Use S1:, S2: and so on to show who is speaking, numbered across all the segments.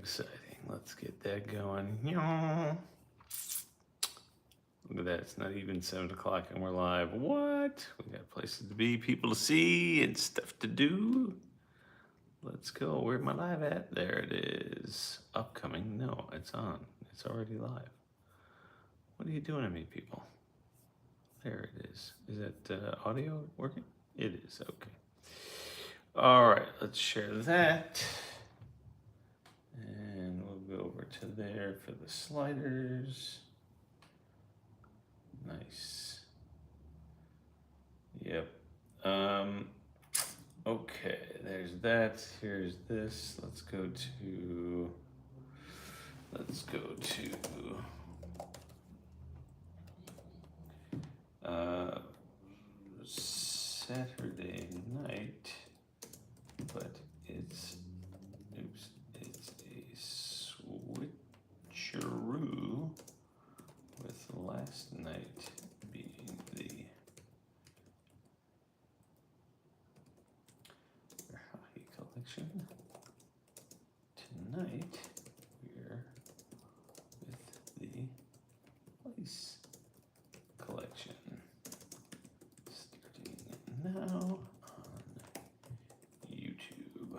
S1: exciting. Let's get that going. Look at that. It's not even 7 o'clock and we're live. What? We got places to be, people to see, and stuff to do. Let's go. Where's my live at? There it is. Upcoming. No, it's on. It's already live. What are you doing to me, people? There it is. Is that audio working? It is. Okay. All right. Let's share that. And we'll go over to there for the sliders. Nice. Yep. Okay, there's that. Here's this. Let's go to Saturday night, but it's a switcheroo with last night being the hockey collection. Tonight we're with the Leis collection. Starting now on YouTube.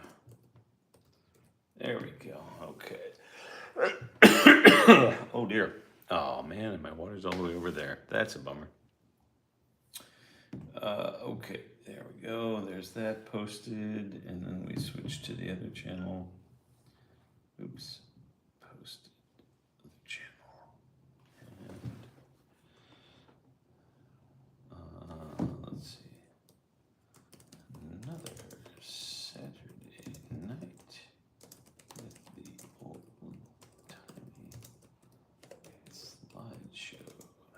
S1: There we go. Okay. Oh dear. Oh man, and my water's all the way over there. That's a bummer. Okay, there we go. There's that posted, and then we switch to the other channel. Oops, posted the channel. And let's see. Another Saturday night with the Old-Timey Slideshow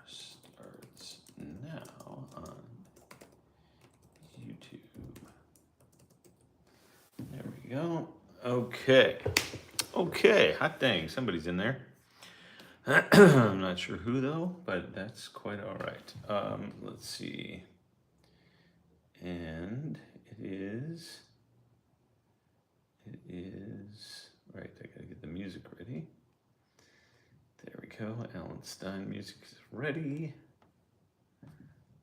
S1: starts now on YouTube. There we go. Okay. Okay, hot dang, somebody's in there. I'm not sure who though, but that's quite all right. Let's see. And it is, right, I gotta get the music ready. There we go, Alan Stein music is ready.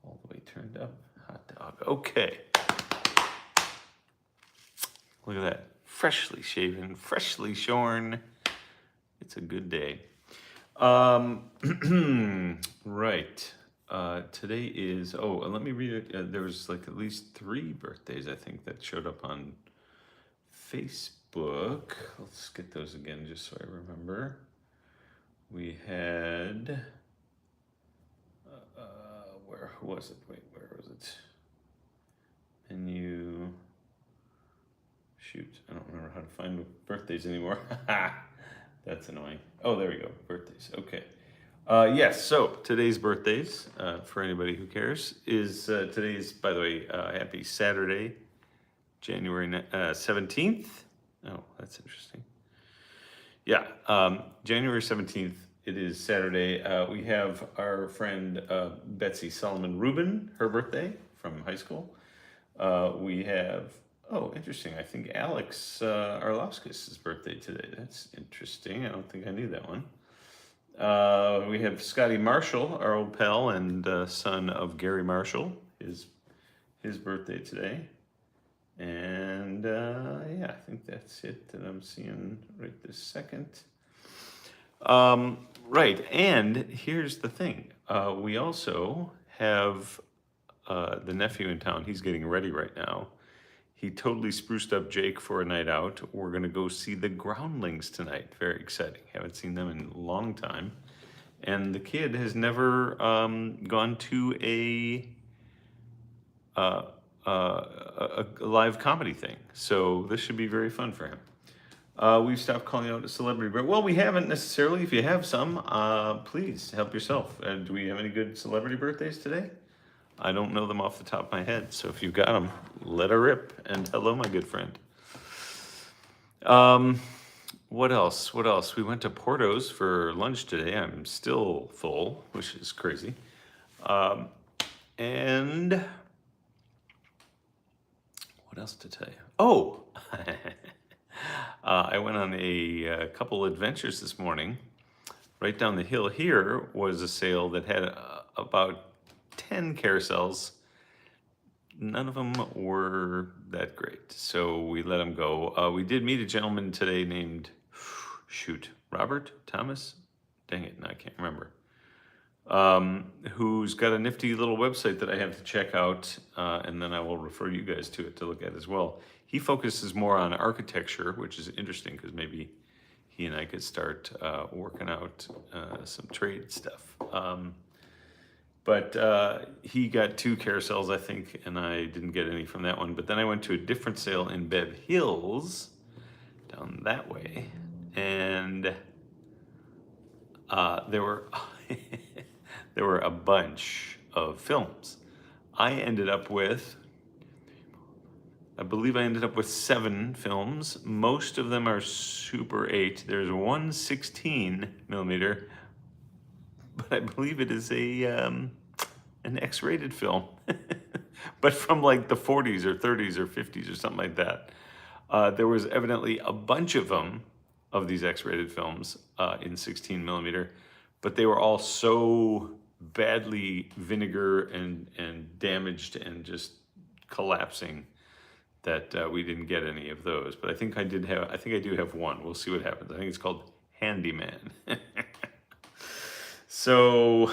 S1: All the way turned up, hot dog, okay. Look at that, freshly shaven, freshly shorn. It's a good day. Right. Today is, let me read it. There was like at least 3 birthdays, I think, that showed up on Facebook. Let's get those again just so I remember. We had, where was it? Wait, where was it? Menu. Shoot, I don't remember how to find birthdays anymore. That's annoying. Oh, there we go, birthdays, okay. Yes, so today's birthdays, for anybody who cares, is today's, by the way, happy Saturday, January 17th. Oh, that's interesting. Yeah, January 17th, it is Saturday. We have our friend Betsy Solomon Rubin, her birthday from high school. We have, oh, interesting, I think Alex Arlovskis' birthday today. That's interesting, I don't think I knew that one. We have Scotty Marshall, our old pal and son of Gary Marshall, his birthday today. And yeah, I think that's it that I'm seeing right this second. Right, and here's the thing. We also have the nephew in town. He's getting ready right now. He totally spruced up Jake for a night out. We're gonna go see the Groundlings tonight. Very exciting. Haven't seen them in a long time. And the kid has never gone to a live comedy thing. So this should be very fun for him. We've stopped calling out a celebrity, but well, we haven't necessarily. If you have some, please help yourself. Do we have any good celebrity birthdays today? I don't know them off the top of my head, so if you've got them, let her rip. And hello, my good friend. What else? What else? We went to Porto's for lunch today. I'm still full, which is crazy. And what else to tell you? Oh, I went on a couple adventures this morning. Right down the hill here was a sale that had about 10 carousels. None of them were that great, so we let them go. We did meet a gentleman today named, Robert Thomas? Dang it, no, I can't remember. Who's got a nifty little website that I have to check out, and then I will refer you guys to it to look at as well. He focuses more on architecture, which is interesting because maybe he and I could start working out some trade stuff. But he got 2 carousels, I think, and I didn't get any from that one. But then I went to a different sale in Bev Hills, down that way, and there were there were a bunch of films. I believe I ended up with 7 films. Most of them are Super 8. There's one 16 millimeter, but I believe it is an X-rated film, but from like the 40s or 30s or 50s or something like that. There was evidently a bunch of them, of these X-rated films in 16 millimeter, but they were all so badly vinegar and damaged and just collapsing that we didn't get any of those. But I think I do have one. We'll see what happens. I think it's called Handyman. So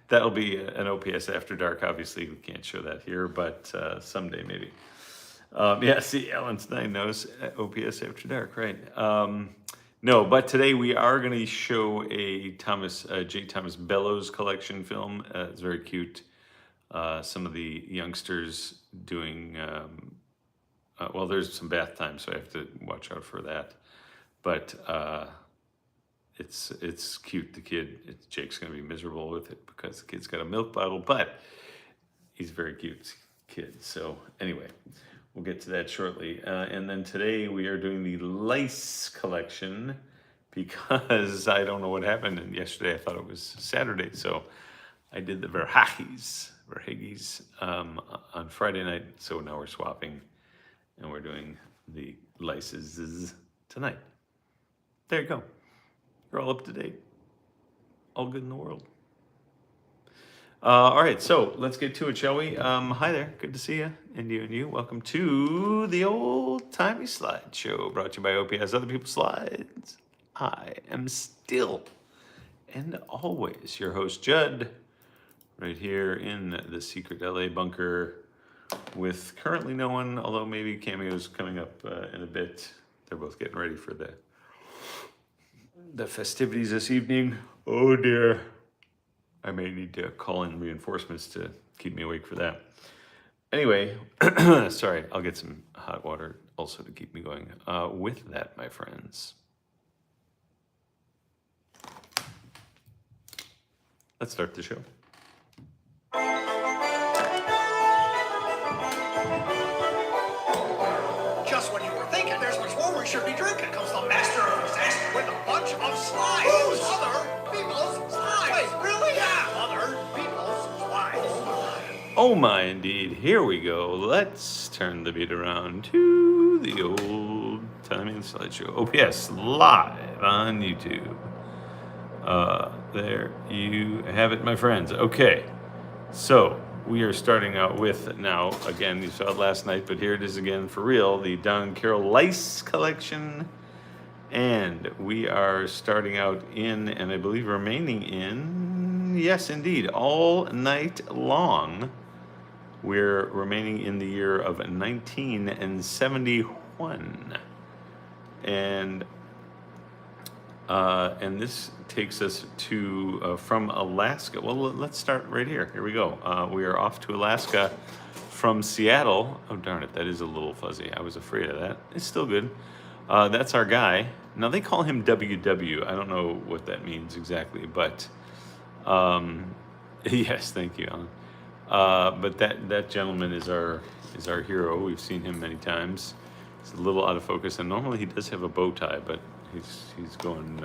S1: that'll be an OPS After Dark. Obviously, we can't show that here, but someday maybe. Yeah, see, Alan Stein knows OPS After Dark, right? No, but today we are going to show a J. Thomas Bellows collection film. It's very cute. Some of the youngsters doing, well, there's some bath time, so I have to watch out for that. But it's cute. The kid, Jake's going to be miserable with it because the kid's got a milk bottle, but he's a very cute kid. So anyway, we'll get to that shortly. And then today we are doing the Leis collection because I don't know what happened. And yesterday I thought it was Saturday, so I did the Verhaeghes on Friday night. So now we're swapping, and we're doing the Leises tonight. There you go. You're all up to date. All good in the world. All right, so let's get to it, shall we? Hi there, good to see you, and you. Welcome to the Old-Timey Slideshow, brought to you by OPS Other People's Slides. I am still and always your host, Judd, right here in the secret LA bunker with currently no one, although maybe cameos coming up in a bit. They're both getting ready for the festivities this evening. Oh dear. I may need to call in reinforcements to keep me awake for that. Anyway, sorry, I'll get some hot water also to keep me going. With that, my friends, let's start the show.
S2: Just when you were thinking there's much more we should be drinking comes the master of disaster with a bunch of slides. Who's other people's slides? Wait, really? Yeah, other people's slides.
S1: Oh my, indeed. Here we go. Let's turn the beat around to the Old-Timey Slideshow. OPS live on YouTube. There you have it, my friends. Okay, so we are starting out with, now, again, you saw it last night, but here it is again for real, the Don Carroll Leis collection. And we are starting out in, and I believe remaining in, yes, indeed, all night long. We're remaining in the year of 1971. And this takes us to, from Alaska. Well, let's start right here. Here we go. We are off to Alaska from Seattle. Oh, darn it, that is a little fuzzy. I was afraid of that. It's still good. That's our guy. Now, they call him WW. I don't know what that means exactly, but yes, thank you, Alan. But that gentleman is our hero. We've seen him many times. He's a little out of focus, and normally he does have a bow tie, but he's going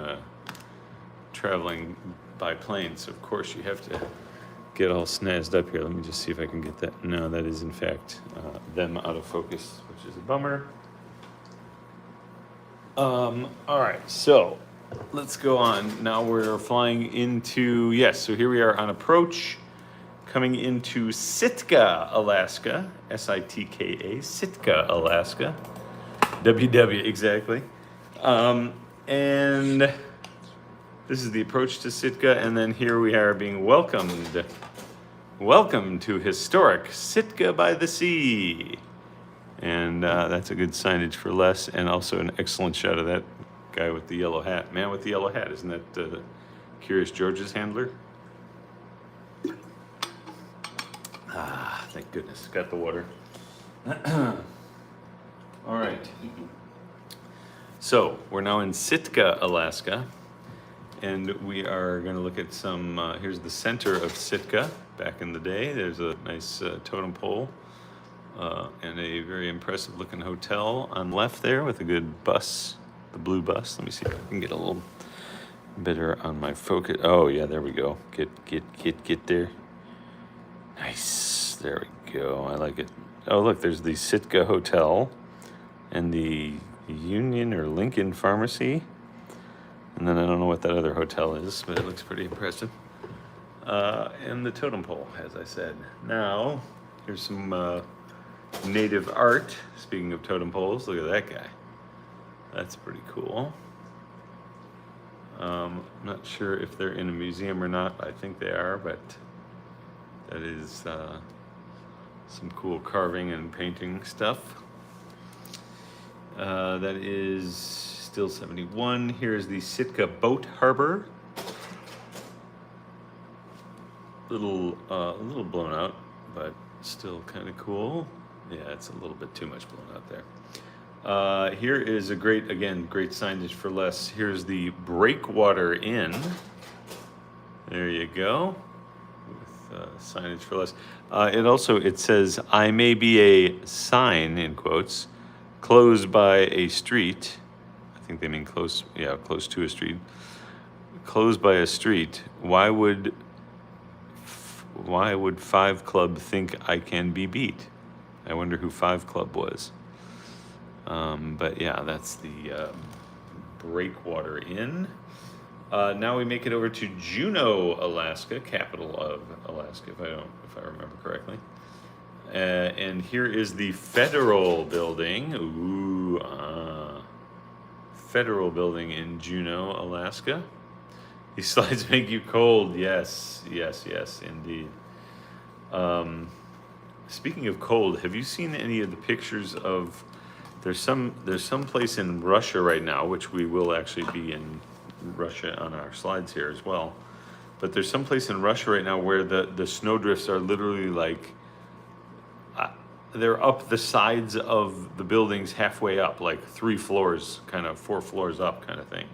S1: traveling by plane, so of course you have to get all snazzed up here. Let me just see if I can get that. No, that is in fact them out of focus, which is a bummer. All right, so let's go on. Now we're flying into, yes, so here we are on approach, coming into Sitka, Alaska, Sitka, Sitka, Alaska, WW, exactly. And this is the approach to Sitka, and then here we are being welcomed. Welcome to historic Sitka by the Sea. And that's a good signage for Les, and also an excellent shot of that guy with the yellow hat. Man with the yellow hat, isn't that Curious George's handler? Ah, thank goodness. Got the water. All right. So we're now in Sitka, Alaska, and we are going to look at some. Here's the center of Sitka back in the day. There's a nice totem pole. And a very impressive looking hotel on the left there with a good bus, the blue bus. Let me see if I can get a little better on my focus. Oh yeah, there we go. Get there. Nice. There we go. I like it. Oh look, there's the Sitka Hotel and the Union or Lincoln Pharmacy. And then I don't know what that other hotel is, but it looks pretty impressive. And the totem pole, as I said. Now, here's some native art. Speaking of totem poles, look at that guy. That's pretty cool. Not sure if they're in a museum or not. I think they are, but that is some cool carving and painting stuff. That is still 71. Here's the Sitka Boat Harbor. A little blown out, but still kind of cool. Yeah, it's a little bit too much blown out there. Here is a great signage for Les. Here's the Breakwater Inn. There you go. With signage for Les. It says, I may be a sign, in quotes, close by a street. I think they mean close to a street. Close by a street. Why would Five Club think I can be beat? I wonder who Five Club was. But yeah, that's the Breakwater Inn. Now we make it over to Juneau, Alaska, capital of Alaska, if I remember correctly. And here is the Federal Building. Federal Building in Juneau, Alaska. These slides make you cold. Yes, indeed. Speaking of cold, have you seen any of the pictures of? There's some place in Russia right now, which we will actually be in Russia on our slides here as well. But there's some place in Russia right now where the snowdrifts are literally like they're up the sides of the buildings halfway up, like 3 floors, kind of 4 floors up, kind of thing.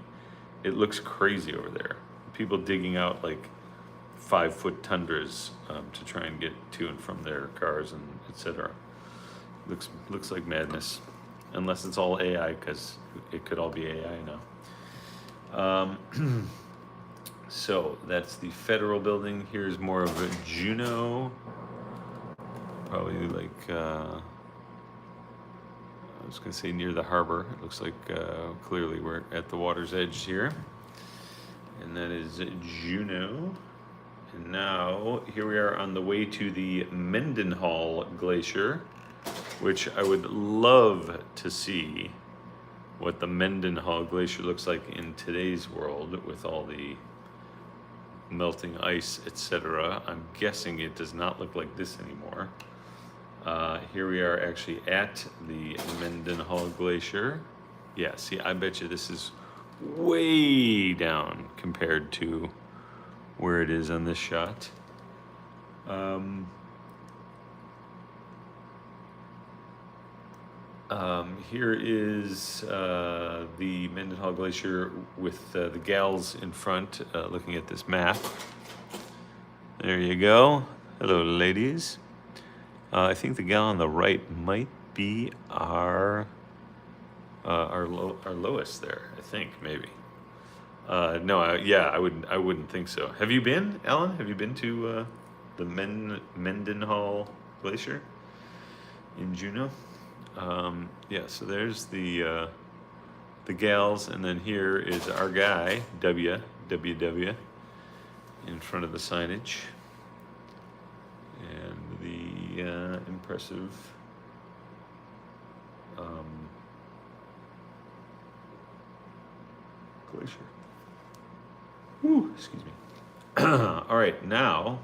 S1: It looks crazy over there. People digging out like 5-foot tundras to try and get to and from their cars and etc. Looks like madness, unless it's all AI, because it could all be AI now. So that's the Federal Building. Here's more of a Juneau. Probably like I was gonna say near the harbor. It looks like clearly we're at the water's edge here, and that is Juneau. And now, here we are on the way to the Mendenhall Glacier, which I would love to see what the Mendenhall Glacier looks like in today's world with all the melting ice, etc. I'm guessing it does not look like this anymore. Here we are actually at the Mendenhall Glacier. Yeah, see, I bet you this is way down compared to where it is on this shot. Here is the Mendenhall Glacier with the gals in front looking at this map. There you go. Hello, ladies. I think the gal on the right might be our Lois there. I think maybe. No, I wouldn't think so. Have you been, Ellen? Have you been to the Mendenhall Glacier in Juneau? Yeah. So there's the the gals, and then here is our guy, WWW, in front of the signage. And the impressive glacier. Woo, excuse me. All right, now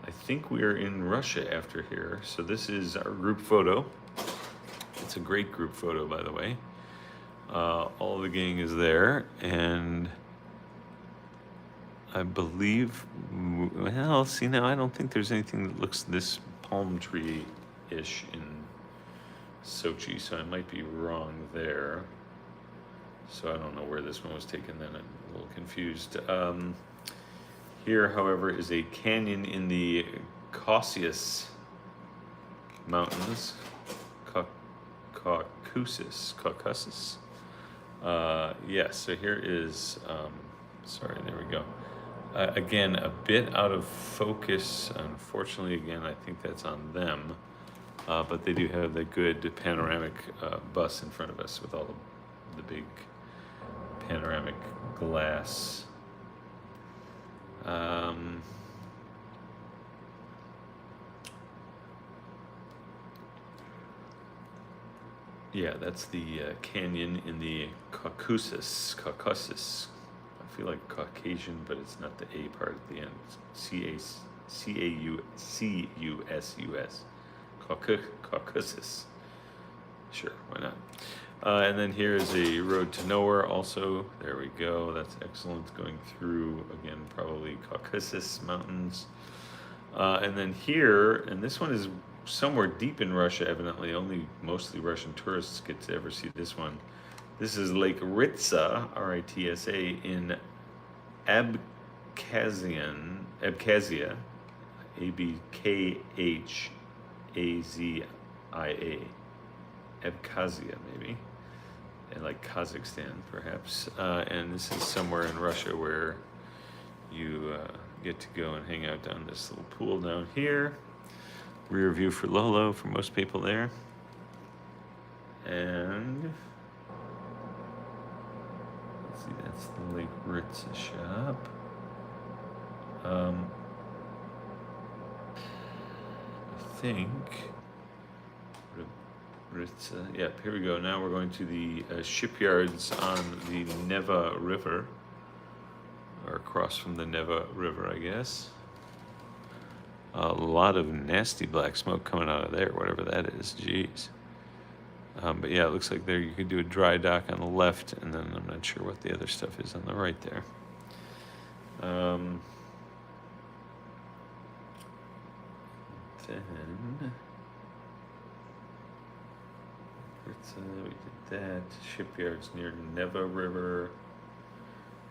S1: I think we are in Russia after here. So this is our group photo. It's a great group photo, by the way. All the gang is there, and I believe, well, see now, I don't think there's anything that looks this palm tree-ish in Sochi, so I might be wrong there. So I don't know where this one was taken then, I'm a little confused. Here, however, is a canyon in the Caucasus Mountains. Caucasus. Yes, so here is, sorry, there we go. Again, a bit out of focus, unfortunately. Again, I think that's on them, but they do have the good panoramic bus in front of us with all the big panoramic glass. Yeah, that's the canyon in the Caucasus. I feel like Caucasian, but it's not the A part at the end. Caucasus. Caucasus. Sure, why not? And then here is a road to nowhere also. There we go. That's excellent. Going through, again, probably Caucasus Mountains. And then here, and this one is somewhere deep in Russia, evidently. Only mostly Russian tourists get to ever see this one. This is Lake Ritsa, R-I-T-S-A, in Abkhazia, A-B-K-H-A-Z-I-A. Abkhazia, maybe, and like Kazakhstan, perhaps. And this is somewhere in Russia where you get to go and hang out down this little pool down here. Rear view for Lolo for most people there. And let's see, that's the Lake Ritsa shop. I think. Yeah, here we go. Now we're going to the shipyards on the Neva River, or across from the Neva River, I guess. A lot of nasty black smoke coming out of there, whatever that is. Jeez. But yeah, it looks like there you could do a dry dock on the left, and then I'm not sure what the other stuff is on the right there. Then we did that. Shipyards near Neva River.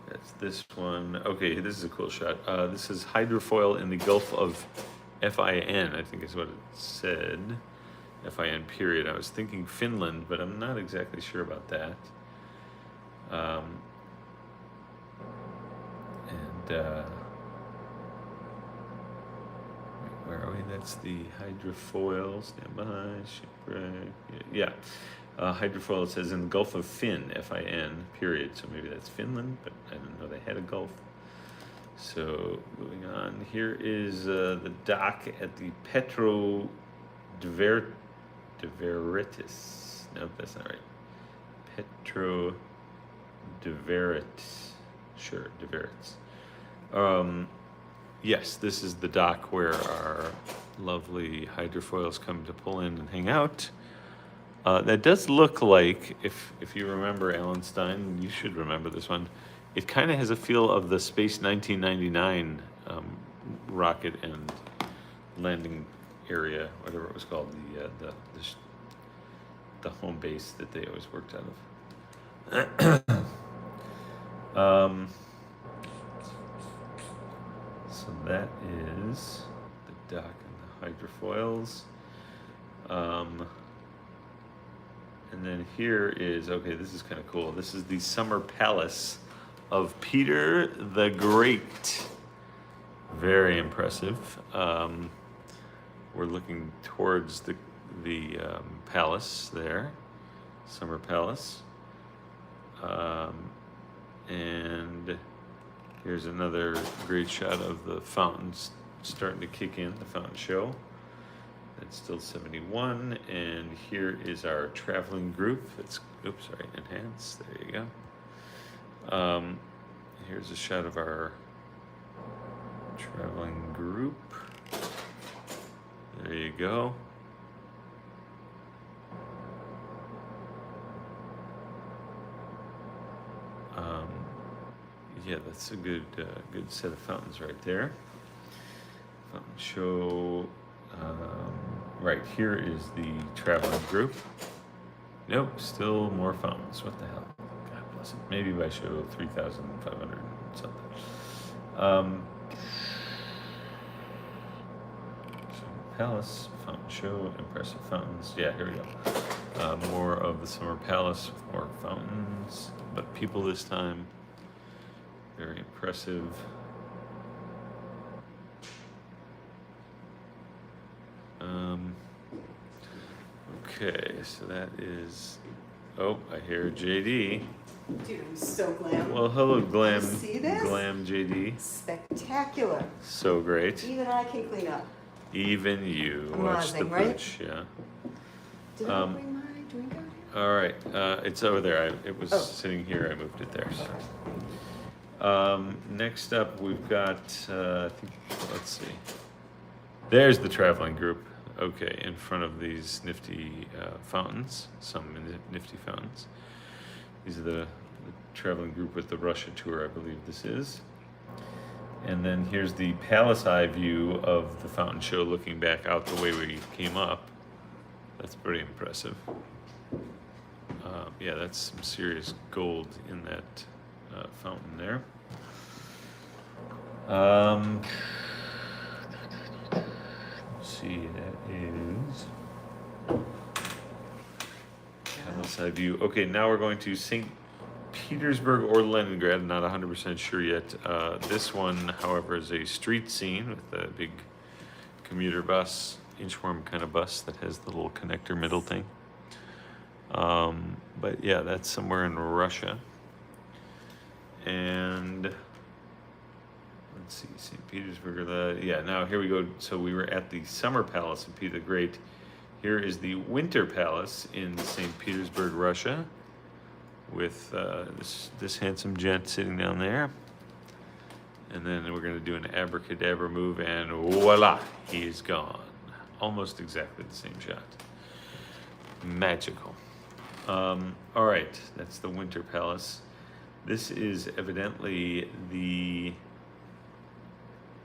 S1: That's this one. Okay, this is a cool shot. This is hydrofoil in the Gulf of Fin, I think is what it said. Fin period. I was thinking Finland, but I'm not exactly sure about that. Where are we? That's the hydrofoil. Stand by. Shipwreck. Yeah. Hydrofoil, it says in the Gulf of Fin, Fin, period. So maybe that's Finland, but I didn't know they had a Gulf. So moving on. Here is the dock at the Petro Deveritis. Nope, that's not right. Petro Deverit. Sure, Deverits. Yes, this is the dock where our lovely hydrofoils come to pull in and hang out. That does look like, if you remember Alan Stein, you should remember this one. It kind of has a feel of the Space 1999 rocket and landing area, whatever it was called, the home base that they always worked out of. So that is the dock and the hydrofoils. And then here is, okay, this is kind of cool. This is the summer palace of Peter the Great. Very impressive. We're looking towards the palace there, summer palace. And here's another great shot of the fountains starting to kick in, the fountain show. It's still 71, and here is our traveling group. It's, oops, sorry, enhance, there you go. Here's a shot of our traveling group. There you go. Yeah, that's a good set of fountains right there. Fountain show. Right here is the traveling group. Nope, still more fountains. What the hell? God bless it. Maybe by show 3,500 something. Palace, fountain show, impressive fountains. Yeah, here we go. More of the summer palace, more fountains, but people this time. Very impressive. Okay, so that is. Oh, I hear JD.
S3: Dude, I'm so glam.
S1: Well, hello, Glam.
S3: See this?
S1: Glam JD.
S3: Spectacular.
S1: So great.
S3: Even I can clean up.
S1: Even you. Watch the
S3: Amazing, right?
S1: pooch, yeah.
S3: Did I bring my drink out here?
S1: All right, it's over there. It was
S3: Oh.
S1: sitting here. I moved it there. So. Next up, we've got. I think, let's see. There's the traveling group. Okay, in front of these nifty fountains. Some nifty fountains. These are the traveling group with the Russia tour, I believe this is. And then here's the palace eye view of the fountain show, looking back out the way we came up. That's pretty impressive. Yeah, that's some serious gold in that fountain there. Let's see, that is palace eye view. Okay, now we're going to St. Petersburg or Leningrad. Not 100% sure yet. This one, however, is a street scene with a big commuter bus, inchworm kind of bus that has the little connector middle thing. But yeah, that's somewhere in Russia. And let's see, St. Petersburg. Yeah, now here we go. So we were at the Summer Palace in Peter the Great. Here is the Winter Palace in St. Petersburg, Russia, with this handsome gent sitting down there. And then we're going to do an abracadabra move, and voila, he is gone. Almost exactly the same shot. Magical. All right, that's the Winter Palace. This is evidently the...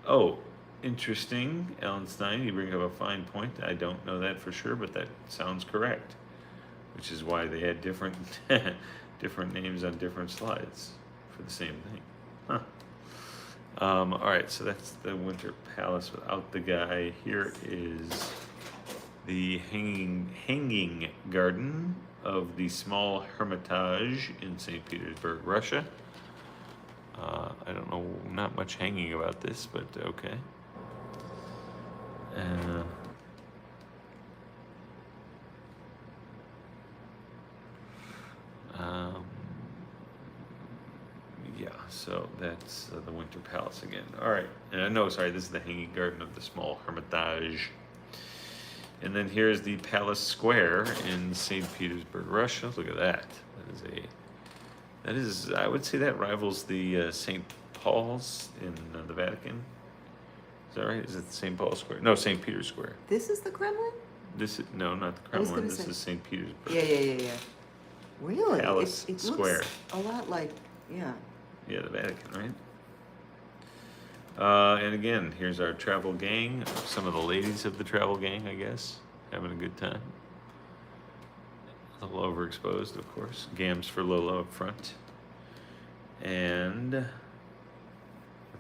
S1: Oh, interesting, Alan Stein, you bring up a fine point. I don't know that for sure, but that sounds correct. Which is why they had different different names on different slides for the same thing. Huh. All right, so that's the Winter Palace without the guy. Here is the hanging garden of the small Hermitage in St. Petersburg, Russia. I don't know, not much hanging about this, but okay. Yeah, so that's the Winter Palace again. All right, no, sorry, this is the hanging garden of the small Hermitage. And then here's the Palace Square in St. Petersburg, Russia. Look at that. That is, I would say that rivals the St. Paul's in the Vatican. Is that right? Is it St. Paul's Square? No, St. Peter's Square.
S3: This is the Kremlin?
S1: This is, no, not the
S3: I was
S1: Kremlin.
S3: gonna
S1: This
S3: say-
S1: is St. Petersburg.
S3: Yeah. Really?
S1: Palace
S3: it
S1: Square.
S3: looks a lot like, yeah.
S1: Yeah, the Vatican, right? And again, here's our travel gang. Some of the ladies of the travel gang, I guess, having a good time. A little overexposed, of course. Gams for Lola up front. And let's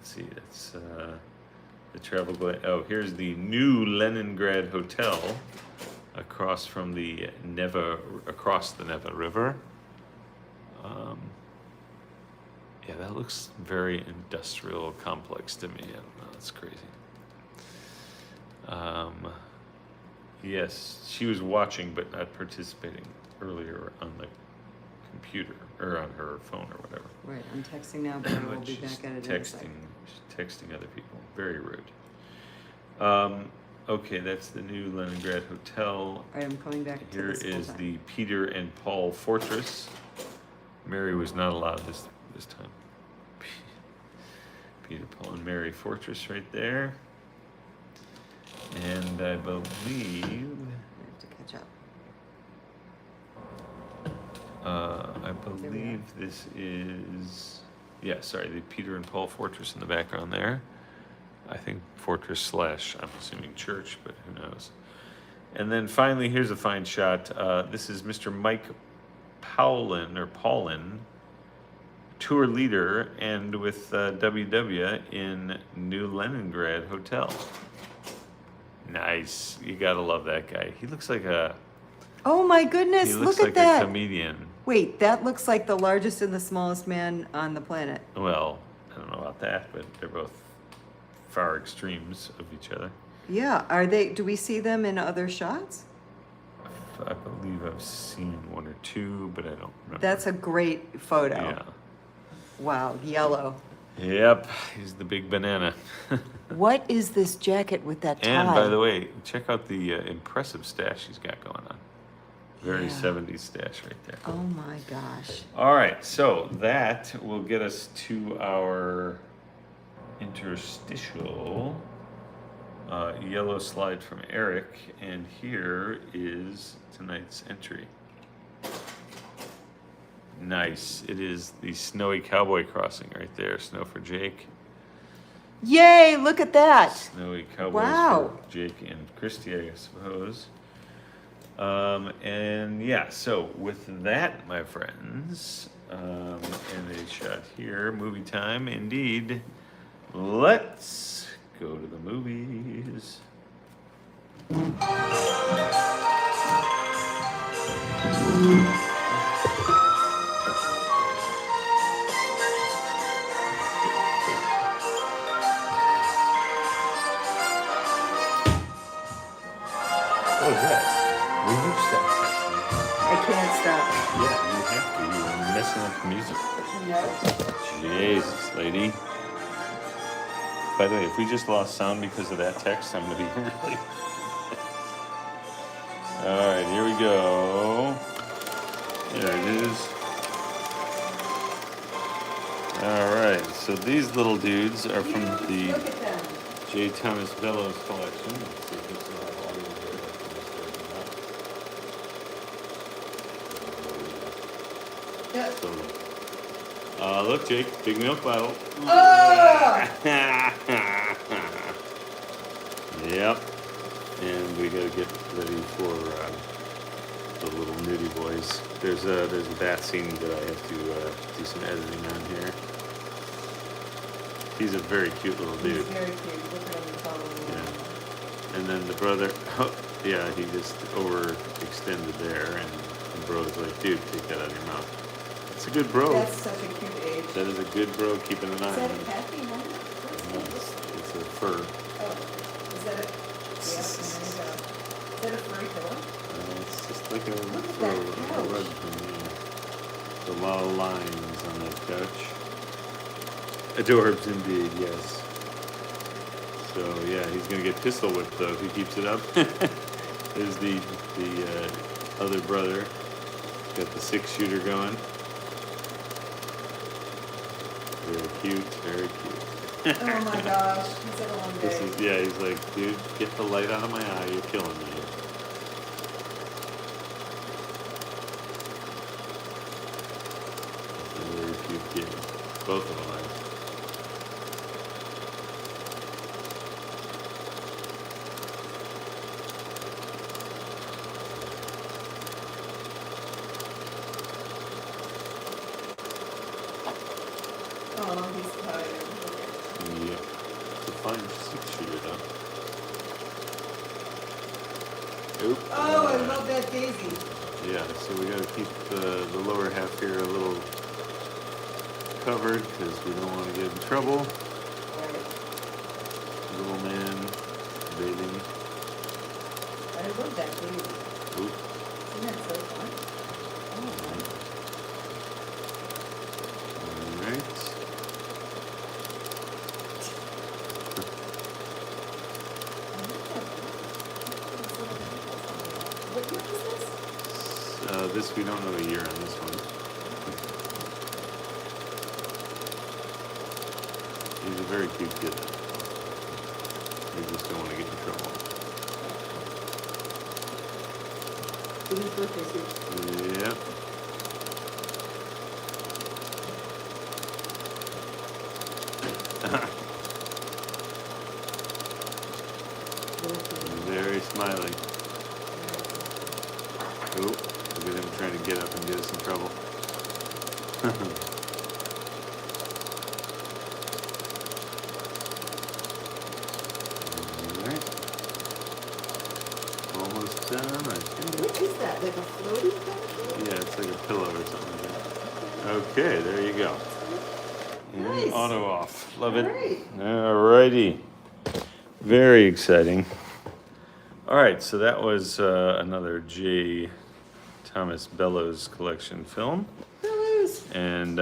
S1: see, that's the travel. Here's the new Leningrad Hotel across from the Neva River. Yeah, that looks very industrial complex to me. I don't know, that's crazy. Yes, she was watching but not participating earlier on the computer or on her phone or whatever.
S3: Right, I'm texting now, but I will
S1: But
S3: be
S1: she's
S3: back at it in a second.
S1: texting other people. Very rude. Okay, that's the new Leningrad Hotel.
S3: All right, I'm coming back to
S1: Here
S3: this full
S1: is
S3: time.
S1: the Peter and Paul Fortress. Mary was not allowed this time. Peter, Paul, and Mary Fortress right there. And I believe
S3: I have to catch up.
S1: I believe this is, yeah, sorry, the Peter and Paul Fortress in the background there. I think Fortress slash, I'm assuming church, but who knows. And then finally, here's a fine shot. This is Mr. Mike Paulin, tour leader, and with WW in New Leningrad Hotel. Nice. You gotta love that guy. He looks like a
S3: Oh my goodness,
S1: he
S3: look
S1: looks
S3: at
S1: like
S3: that.
S1: a comedian.
S3: Wait, that looks like the largest and the smallest man on the planet.
S1: Well, I don't know about that, but they're both far extremes of each other.
S3: Yeah, are they, do we see them in other shots?
S1: I believe I've seen one or two, but I don't remember.
S3: That's a great photo.
S1: Yeah.
S3: Wow, yellow.
S1: Yep, he's the big banana.
S3: What is this jacket with that tie?
S1: And by the way, check out the impressive stash he's got going on. Very
S3: Yeah.
S1: 70s stash right there.
S3: Oh my gosh.
S1: All right, so that will get us to our interstitial yellow slide from Eric, and here is tonight's entry. Nice. It is the snowy cowboy crossing right there. Snow for Jake.
S3: Yay, look at that.
S1: Snowy cowboys
S3: Wow.
S1: for Jake and Christy, I suppose. And yeah, so with that, my friends, and a shot here, movie time indeed. Let's go to the movies. What was that? Will you stop
S3: I can't stop.
S1: Yeah, you have to. You're messing up the music. Jesus, lady. By the way, if we just lost sound because of that text, I'm gonna be really. All right, here we go. There it is. All right, so these little dudes are from the
S3: Look at them.
S1: J. Thomas Bellows collection. Let's see if this will have audio here.
S3: Yeah.
S1: So, look, Jake, big milk bottle.
S3: Oh!
S1: Yep. And we gotta get ready for the little nudie boys. There's a bath scene that I have to do some editing on here. He's a very cute little
S3: He's
S1: dude.
S3: very cute. Look at him following
S1: Yeah.
S3: me.
S1: And then the brother, yeah, he just overextended there, and the bro's like, dude, take that out of your mouth. It's a good bro.
S3: That's such a cute age.
S1: That is a good bro keeping an eye
S3: Is
S1: on
S3: that a
S1: him.
S3: khaki one?
S1: No, it's a fur.
S3: Oh, is that a? Yeah, there you go. Is that a furry pillow?
S1: It's just like a
S3: Look at
S1: fur,
S3: that
S1: a
S3: couch.
S1: rug from the lot of lines on that couch. Adorbs indeed, yes. So yeah, he's gonna get pistol whipped though if he keeps it up. There's the other brother. Got the 6-shooter going. Very cute, very cute.
S3: Oh my gosh, he's had a long
S1: This
S3: day.
S1: is, yeah, he's like, dude, get the light out of my eye, you're killing me. That's a very cute kid. Both of them are.
S3: Oh, he's tired.
S1: Yeah. It's a fine 6-shooter though. Oop.
S3: Oh, I love that daisy.
S1: Yeah, so we gotta keep the lower half here a little covered because we don't want to get in trouble.
S3: Right.
S1: Little man bathing.
S3: I love that daisy.
S1: Oop.
S3: Isn't that so fun? Oh,
S1: this. We don't know the year on this one. He's a very cute kid. We just don't want to get in trouble.
S3: Whose birthday is it?
S1: Yep. Very smiley. Oh, look at him trying to get up and get us in trouble. Alright. Almost done, I think.
S3: What is that, like a floaty thing?
S1: Yeah, it's like a pillow or something like that. Okay, there you go. And
S3: Nice.
S1: auto off. Love it.
S3: Alright.
S1: Alrighty. Very exciting. Alright, so that was another J. Thomas Bellows collection film.
S3: Bellows.
S1: And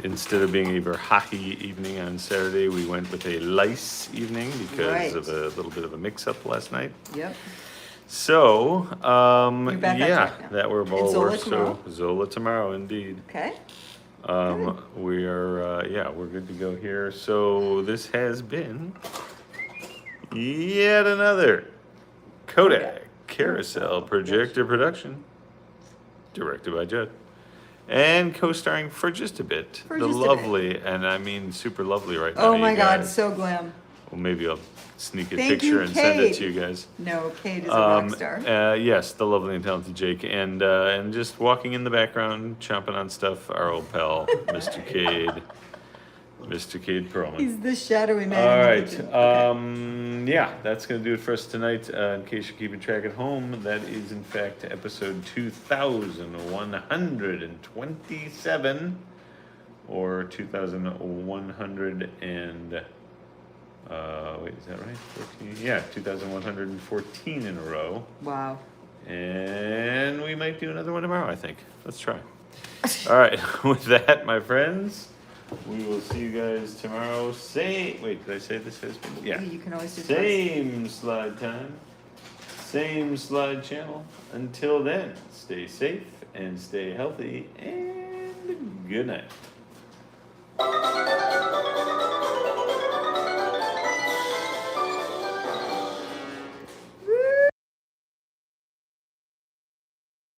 S1: instead of being a Verhaeghe evening on Saturday, we went with a Leis evening because
S3: Right.
S1: of a little bit of a mix-up last night.
S3: Yep.
S1: So,
S3: You're back on
S1: yeah,
S3: track now.
S1: that we're
S3: And
S1: all
S3: Zola
S1: we're
S3: tomorrow?
S1: so Zola tomorrow, indeed.
S3: Okay.
S1: We are, we're good to go here. So this has been yet another Kodak Carousel projector production, directed by Judd, and co-starring for just a bit,
S3: For
S1: the
S3: just a bit.
S1: lovely, and I mean super lovely right now.
S3: Oh
S1: you
S3: my God,
S1: guys.
S3: so glam.
S1: Well, maybe I'll sneak a
S3: Thank
S1: picture
S3: you,
S1: and send it
S3: Kate.
S1: to you guys.
S3: No, Kate is a rock star.
S1: Yes, the lovely and talented Jake, and just walking in the background, chomping on stuff, our old pal, Mr. Cade, Mr. Cade Perlman.
S3: He's the shadowy man.
S1: All
S3: in the
S1: right,
S3: kitchen. Okay.
S1: yeah, that's gonna do it for us tonight. In case you're keeping track at home, that is in fact episode 2127, or 2100 and. Wait, is that right? 14? Yeah, 2,114 in a row.
S3: Wow.
S1: And we might do another one tomorrow, I think. Let's try. All right, with that, my friends, we will see you guys tomorrow. Wait, did I say this has been? Yeah.
S3: You can always do
S1: Same slide time, same slide channel. Until then, stay safe and stay healthy, and good night.